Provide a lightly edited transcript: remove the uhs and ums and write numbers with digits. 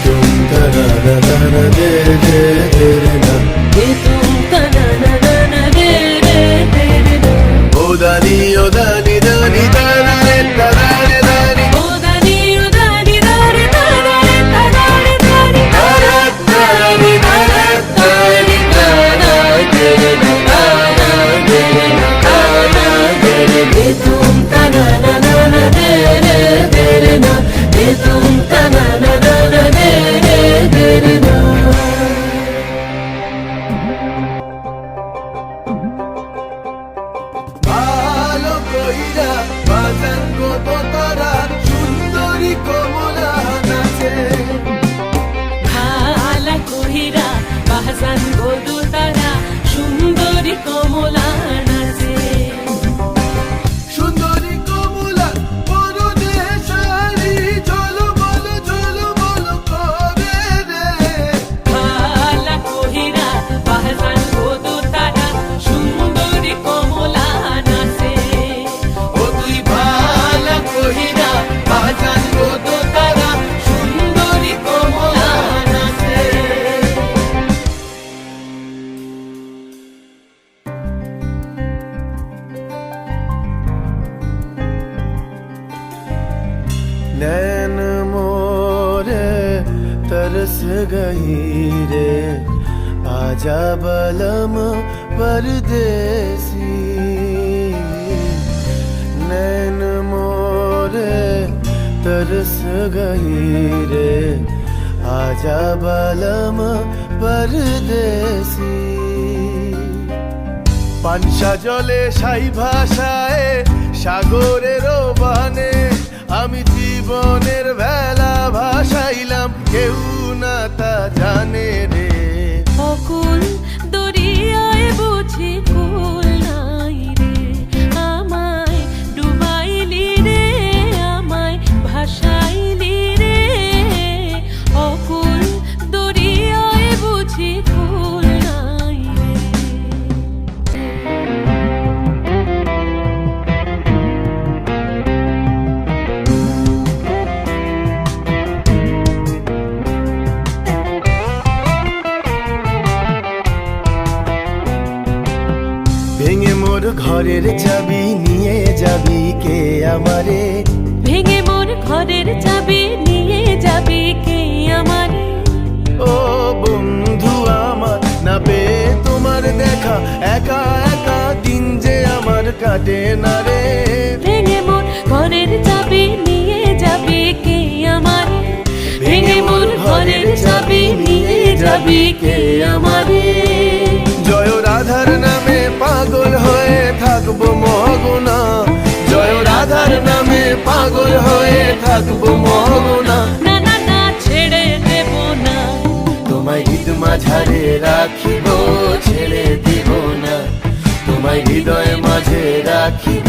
तुम तना ना ना ना दे दे तेरे ना ये तुम तना ना ना ना दे दे तेरे ना ओ दानी दानी दानी रे दानी दानी ओ दानी दारे दारे दारे दानी दानी दानी दाना तेरे ना दाना तेरे ना दाना तेरे ये तुम तना ना ना ना दे दे तेरे ना ये तुम तना ना ना ना दे दे तेरे ना ভালো কইরা বাজান গো তোরা সুন্দরী কমলা নাচে ভালা কহিরা বাহাজান গোদু তারা সুন্দরী কমলা নাচে সুন্দরী কমলা পরনে শাড়ি ঝলমল করে রে ভালা কহিরা বাহাজান গোদু তারা সুন্দরী কমলা নাচে ও তুই ভালো কইরা বাজান গো তোরা সুন্দরী কমলা নাচে नैन मोरे तरस गई रे आजा बलम परदेसी नैन मोरे तरस गई रे आजा बलम परदेसी পানসা জলে সাই ভাষায় সাগরের বানে আমি জীবনের বেলা ভাসাইলাম কেউ না তা জানে রে অকুল দরিয়ায় বুঝি কুল নাই রে আমায় ডুবাইলি রে আমায় ভাসাইলি রে অকুল দরিয়ায় বুঝি কুল নাই রে ভেঙে মোর ঘরের চাবি নিয়ে যাবি কে আমারে ভেঙে মোর ঘরের চাবি নিয়ে যাবি কে আমারে ও বন্ধু আমার না পেয়ে তোমার দেখা একা একা দিন যে আমার কাটে না রে ভেঙে মোর ঘরের চাবি নিয়ে যাবি কে আমারে ভেঙে মোর ঘরের চাবি নিয়ে যাবি কে আমারে জয় রাধার নামে পাগল হয়ে থাকবো মগনা জয় রাধার নামে পাগল হয়ে থাকবো মগনা না না না ছেড়ে দেব না তোমায় হৃদ মাঝারে রাখিব ছেড়ে দিব না তোমায় হৃদয় মাঝে রাখিব